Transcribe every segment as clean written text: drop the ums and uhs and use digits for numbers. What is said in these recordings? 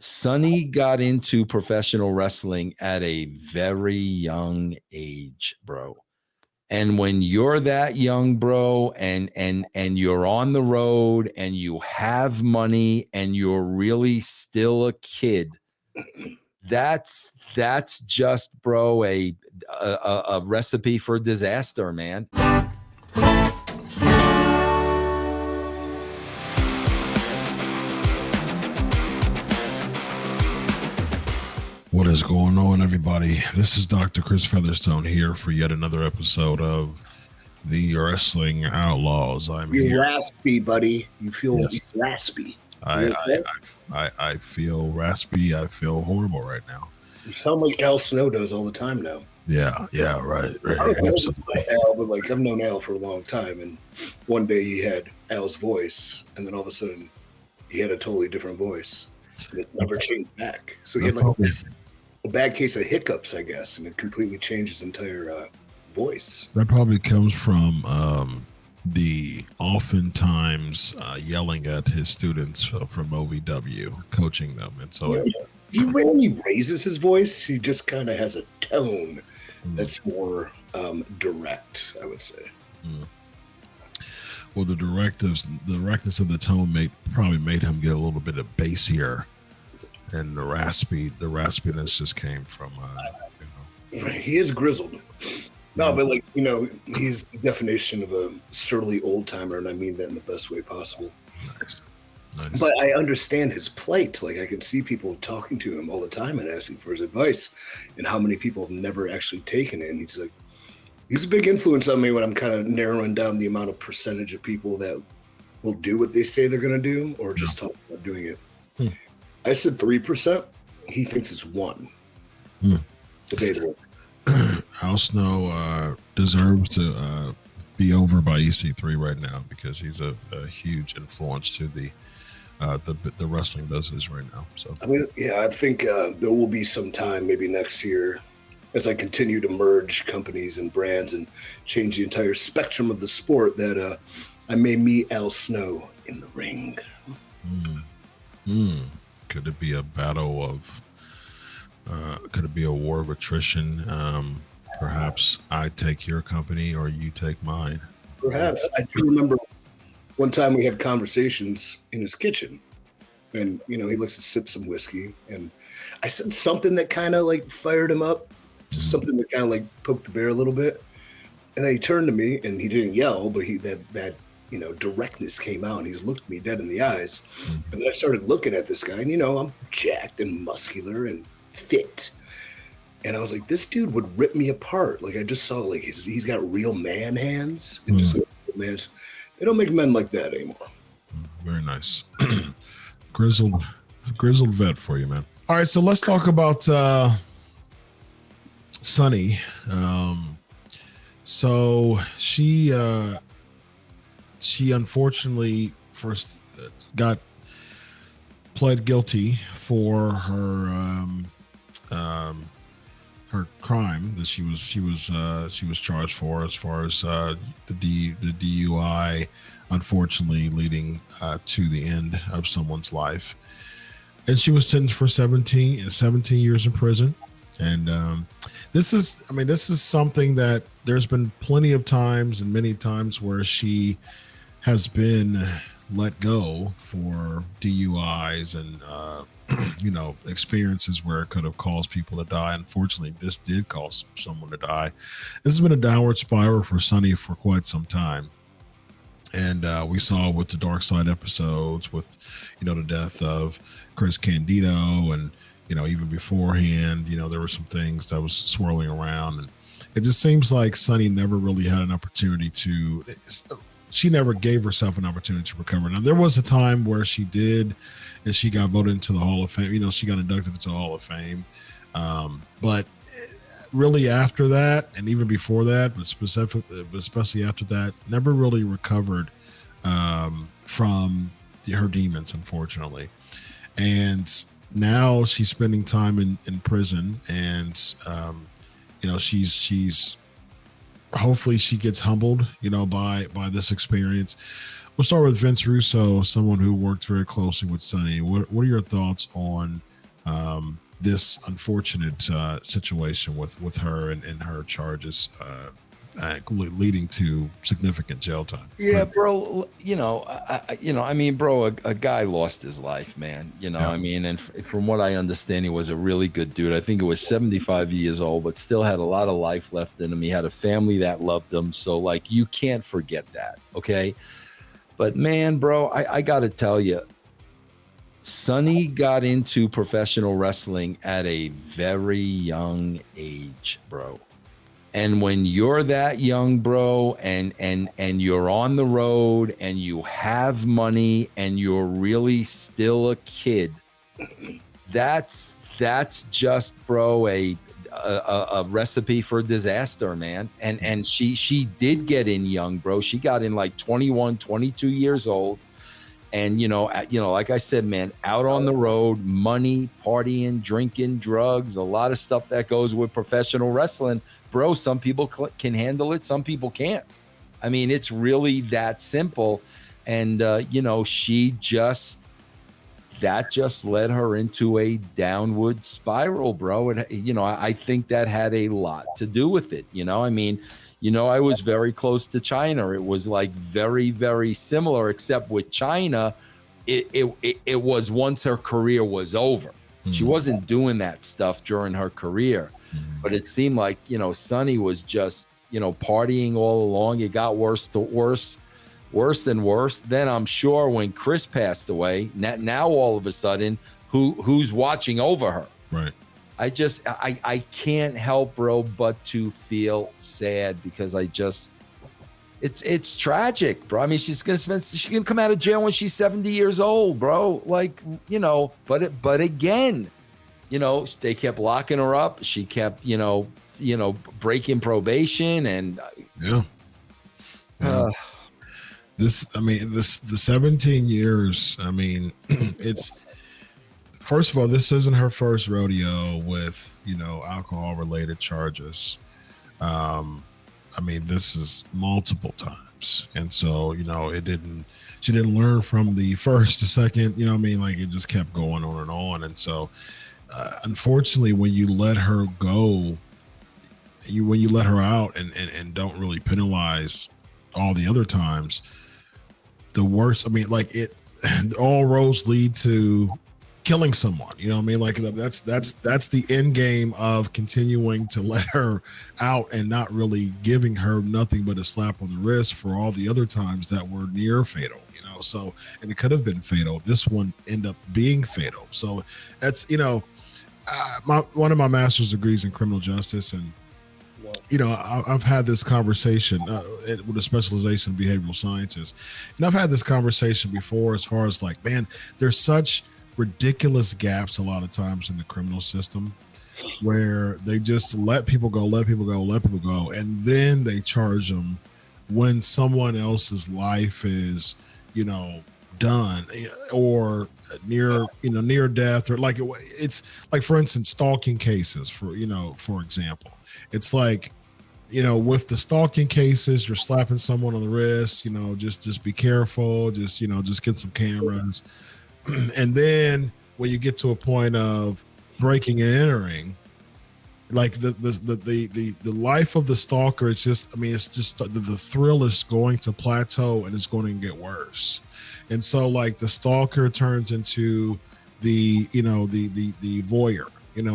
Sunny got into professional wrestling at a very young age, bro. And when you're that young, bro, and you're on the road and you have money and you're really still a kid, that's just, bro, a recipe for disaster, man. What is going on, everybody? This is Dr. Chris Featherstone here for yet another episode of the Wrestling Outlaws. You're raspy, buddy. You feel raspy. I feel raspy. I feel horrible right now. You sound like Al Snow does all the time now. Yeah, right. I don't know Al, but like I've known Al for a long time, and one day he had Al's voice, and then all of a sudden he had a totally different voice, and it's never changed back. So he had like a bad case of hiccups, I guess, and it completely changed his entire voice. That probably comes from the oftentimes yelling at his students from OVW, coaching them, and so he rarely raises his voice. He just kind of has a tone that's more direct, I would say. Well, the directness of the tone probably made him get a little bit of bassier, and the raspiness just came from Right. He is grizzled. No, but like, he's the definition of a surly old timer, and I mean that in the best way possible. Nice. But I understand his plight. Like, I can see people talking to him all the time and asking for his advice, and how many people have never actually taken it. And he's a big influence on me when I'm kind of narrowing down the amount of percentage of people that will do what they say they're going to do, or just talk about doing it. I said 3%. He thinks it's 1%. Debatable. Al Snow deserves to be over by EC3 right now because he's a huge influence to the wrestling business right now. So I think there will be some time, maybe next year, as I continue to merge companies and brands and change the entire spectrum of the sport, that I may meet Al Snow in the ring. Could it be a battle of? Could it be a war of attrition? Perhaps I take your company or you take mine. Perhaps. I do remember one time we had conversations in his kitchen, and he likes to sip some whiskey, and I said something that kind of like fired him up, just something that kind of like poked the bear a little bit, and then he turned to me and he didn't yell, but that directness came out, and he's looked me dead in the eyes, and then I started looking at this guy, and I'm jacked and muscular and fit, and I was like, this dude would rip me apart. Like, I just saw like he's got real man hands, and just like, man, they don't make men like that anymore. Very nice. grizzled vet for you, man. All right, so let's talk about Sunny. So she unfortunately first got pled guilty for her crime that she was charged for, as far as the DUI, unfortunately leading to the end of someone's life, and she was sentenced for 17 years in prison. And this is something that there's been plenty of times and many times where she has been let go for DUIs and experiences where it could have caused people to die. Unfortunately, this did cause someone to die. This has been a downward spiral for Sunny for quite some time, and we saw with the Dark Side episodes, with the death of Chris Candido, and even beforehand, there were some things that was swirling around, and it just seems like Sunny never really had an opportunity to. She never gave herself an opportunity to recover. Now, there was a time where she did, and she got voted into the Hall of Fame. She got inducted into the Hall of Fame. But really after that, and even before that, but especially after that, never really recovered from her demons, unfortunately. And now she's spending time in prison, and she's hopefully she gets humbled, by this experience. We'll start with Vince Russo, someone who worked very closely with Sunny. What are your thoughts on this unfortunate situation with her and her charges leading to significant jail time? Yeah, bro. I mean, bro, a guy lost his life, man. Yeah. I mean, and from what I understand, he was a really good dude. I think he was 75 years old, but still had a lot of life left in him. He had a family that loved him. So, like, you can't forget that. Okay. But man, bro, I got to tell you, Sunny got into professional wrestling at a very young age, bro. And when you're that young, bro, and you're on the road and you have money and you're really still a kid, that's just, bro, a recipe for disaster, man. And she did get in young, bro. She got in like 21, 22 years old. And, like I said, man, out on the road, money, partying, drinking, drugs, a lot of stuff that goes with professional wrestling. Bro, some people can handle it. Some people can't. I mean, it's really that simple. And, that just led her into a downward spiral, bro. And, I think that had a lot to do with it. I mean, I was very close to China. It was like very, very similar, except with China, it was once her career was over. Mm-hmm. She wasn't doing that stuff during her career. Mm-hmm. But it seemed like, Sunny was just, partying all along. It got worse and worse. Then I'm sure when Chris passed away, now all of a sudden, who's watching over her? Right. I can't help, bro, but to feel sad because it's tragic, bro. I mean, she's gonna come out of jail when she's 70 years old, bro. Like, but again, they kept locking her up. She kept, breaking probation and the 17 years. I mean, it's. First of all, this isn't her first rodeo with, alcohol-related charges. I mean, this is multiple times. And so, she didn't learn from the first to second, like it just kept going on and on. And so, unfortunately, when you let her go, when you let her out and don't really penalize all the other times, the worst, I mean, like all roads lead to killing someone, like that's the end game of continuing to let her out and not really giving her nothing but a slap on the wrist for all the other times that were near fatal, so, and it could have been fatal. This one ended up being fatal. So that's, one of my master's degrees in criminal justice, and I've had this conversation with a specialization in behavioral sciences, and I've had this conversation before as far as like, man, there's such ridiculous gaps a lot of times in the criminal system where they just let people go, and then they charge them when someone else's life is, done or near death, or like it's like, for instance, stalking cases for example. It's like, with the stalking cases, you're slapping someone on the wrist, just be careful, just get some cameras. And then when you get to a point of breaking and entering, like the life of the stalker, it's just the thrill is going to plateau and it's going to get worse. And so like the stalker turns into the voyeur, and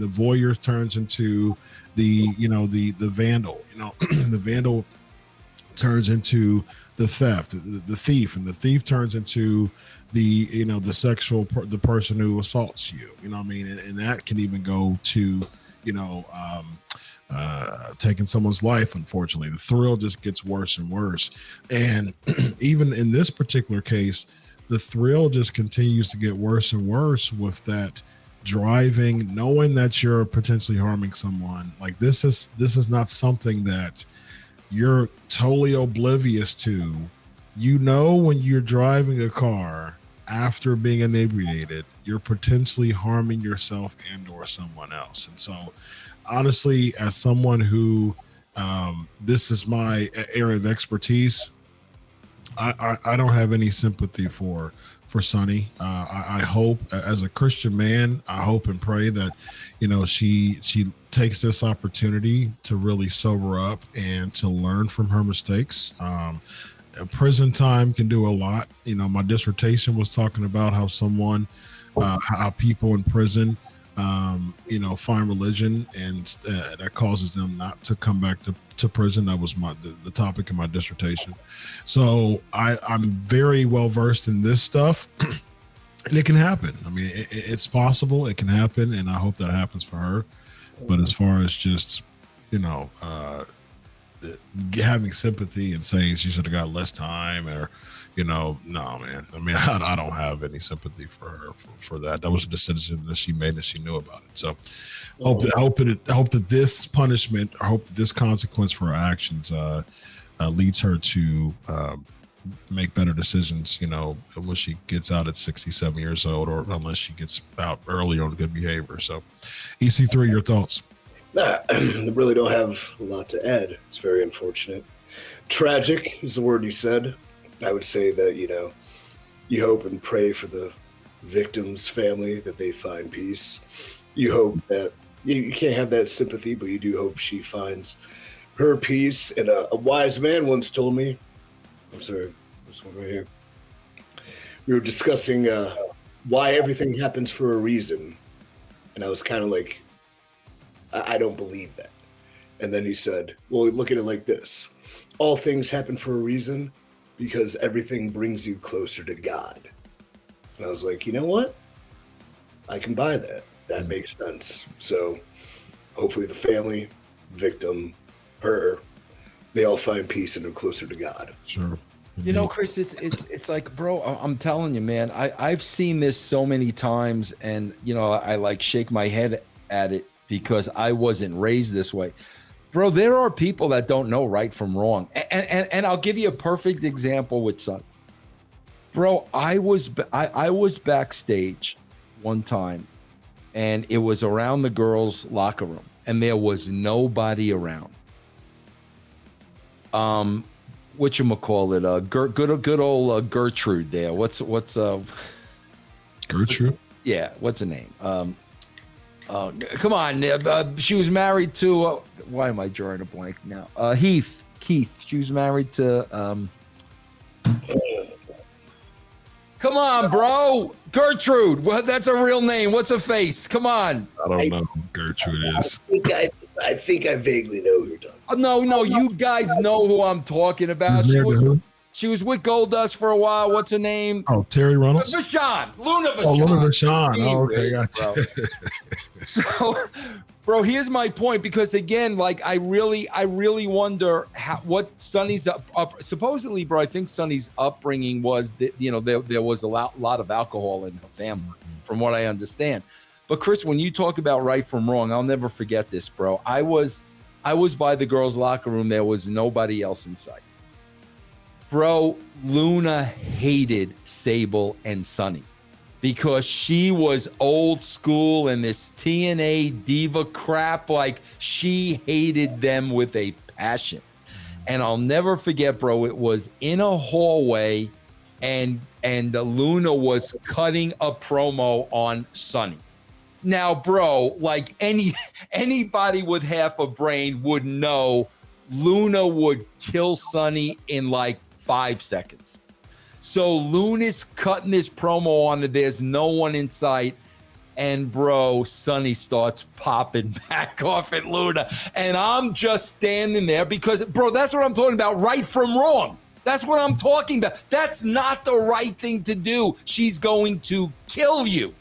the voyeur turns into the vandal, the vandal turns into the theft, the thief, and the thief turns into the sexual, the person who assaults you, and that can even go to, taking someone's life. Unfortunately, the thrill just gets worse and worse. And even in this particular case, the thrill just continues to get worse and worse with that driving, knowing that you're potentially harming someone. Like this is not something that you're totally oblivious to. When you're driving a car after being inebriated, you're potentially harming yourself and or someone else. And so honestly, as someone who this is my area of expertise, I don't have any sympathy for Sunny. I hope, as a Christian man, I hope and pray that, she takes this opportunity to really sober up and to learn from her mistakes. Prison time can do a lot. My dissertation was talking about how how people in prison, find religion, and that causes them not to come back to prison. That was the topic of my dissertation. So I'm very well versed in this stuff, and it can happen. I mean, it's possible. It can happen, and I hope that happens for her. But as far as just, having sympathy and saying she should have got less time, or no, man. I mean, I don't have any sympathy for her for that. That was a decision that she made and she knew about it. So I hope that this punishment, I hope that this consequence for her actions leads her to make better decisions, when she gets out at 67 years old, or unless she gets out early on good behavior. So EC3, your thoughts? I really don't have a lot to add. It's very unfortunate. Tragic is the word you said. I would say that, you hope and pray for the victim's family that they find peace. You hope that you can't have that sympathy, but you do hope she finds her peace. And a wise man once told me, I'm sorry, this one right here. We were discussing why everything happens for a reason. And I was kind of like, I don't believe that. And then he said, well, look at it like this. All things happen for a reason because everything brings you closer to God. And I was like, you know what? I can buy that. That makes sense. So hopefully the family, victim, her, they all find peace and are closer to God. Sure. Chris, it's like, bro, I'm telling you, man, I've seen this so many times, and, I like shake my head at it because I wasn't raised this way. Bro, there are people that don't know right from wrong. And I'll give you a perfect example with Sunny. Bro, I was backstage one time, and it was around the girls' locker room, and there was nobody around. Whatchamacallit, good old Gertrude there. What's Gertrude? Yeah, what's her name? Come on, she was married to why am I drawing a blank now? Keith. She was married to come on, bro. Gertrude. Well, that's a real name. What's her face? Come on. I don't know who Gertrude is. I think I vaguely know who you're talking about. No, you guys know who I'm talking about. She was with Goldust for a while. What's her name? Oh, Terry Reynolds? Vachon. Luna Vachon. Oh, Luna Vachon. Oh, okay, gotcha. So, bro, here's my point, because again, like I really wonder what Sunny's up. Supposedly, bro, I think Sunny's upbringing was that there was a lot of alcohol in her family, from what I understand. But Chris, when you talk about right from wrong, I'll never forget this, bro. I was by the girls' locker room. There was nobody else in sight. Bro, Luna hated Sable and Sunny because she was old school and this TNA diva crap. Like, she hated them with a passion. And I'll never forget, bro, it was in a hallway, and Luna was cutting a promo on Sunny. Now, bro, like anybody with half a brain would know Luna would kill Sunny in like 5 seconds. So Luna's cutting this promo on it. There's no one in sight. And bro, Sunny starts popping back off at Luna. And I'm just standing there because, bro, that's what I'm talking about. Right from wrong. That's what I'm talking about. That's not the right thing to do. She's going to kill you.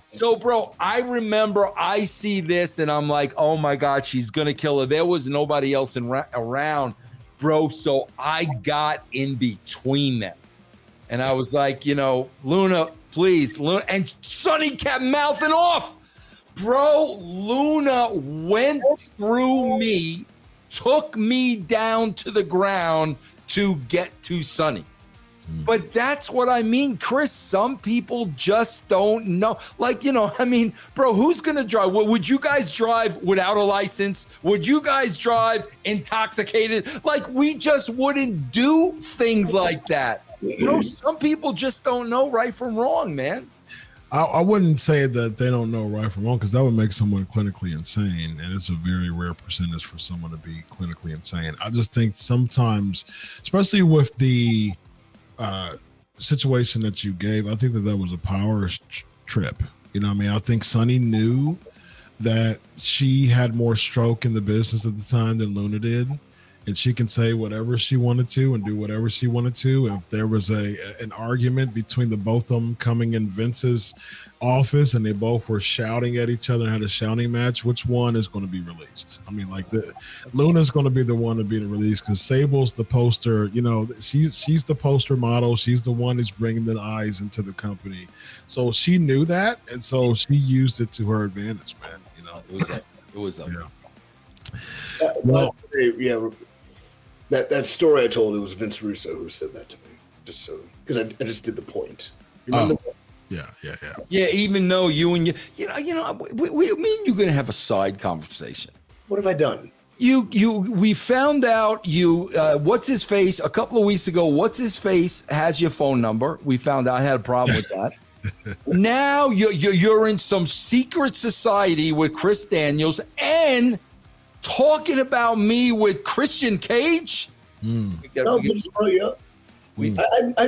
So, bro, I remember I see this and I'm like, oh my God, she's going to kill her. There was nobody else around, bro. So I got in between them. And I was like, Luna, please. Luna. And Sunny kept mouthing off. Bro, Luna went through me, took me down to the ground to get to Sunny. But that's what I mean, Chris. Some people just don't know. Like, I mean, bro, who's going to drive? Would you guys drive without a license? Would you guys drive intoxicated? Like, we just wouldn't do things like that. Some people just don't know right from wrong, man. I wouldn't say that they don't know right from wrong, because that would make someone clinically insane, and it's a very rare percentage for someone to be clinically insane. I just think sometimes, especially with the situation that you gave, I think that was a power trip. You know what I mean? I think Sunny knew that she had more stroke in the business at the time than Luna did, and she can say whatever she wanted to and do whatever she wanted to. And if there was an argument between the both of them coming in Vince's office and they both were shouting at each other and had a shouting match, which one is going to be released? I mean, like, Luna's going to be the one to be released, because Sable's the poster. She's the poster model. She's the one who's bringing the eyes into the company. So she knew that, and so she used it to her advantage, man. It was a well, yeah. That story I told, it was Vince Russo who said that to me, just so, because I just did the point. You remember that? Yeah. Even though me and you're gonna have a side conversation. What have I done? We found out what's his face a couple of weeks ago. What's his face has your phone number. We found out I had a problem with that. Now you're in some secret society with Chris Daniels and talking about me with Christian Cage. I've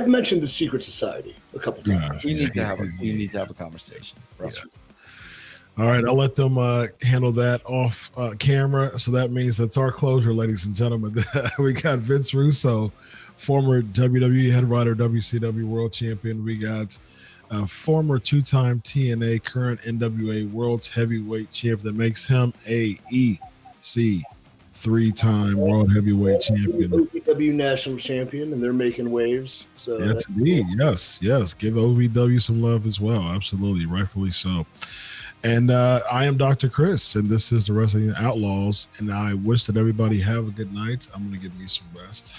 mentioned the secret society a couple times. We need to have a conversation. Yeah. All right, I'll let them handle that off camera. So that means that's our closure, ladies and gentlemen. We got Vince Russo, former WWE head writer, WCW world champion. We got former two-time TNA, current NWA world's heavyweight champ. That makes him AEC three-time world heavyweight champion, OVW national champion, and they're making waves. So yes, indeed. Yes. Give OVW some love as well. Absolutely, rightfully so. And I am Dr. Chris, and this is the Wrestling Outlaws. And I wish that everybody have a good night. I'm going to give me some rest.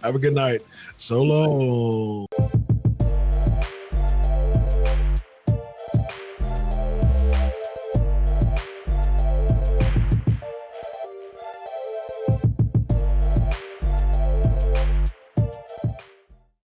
Have a good night. So long.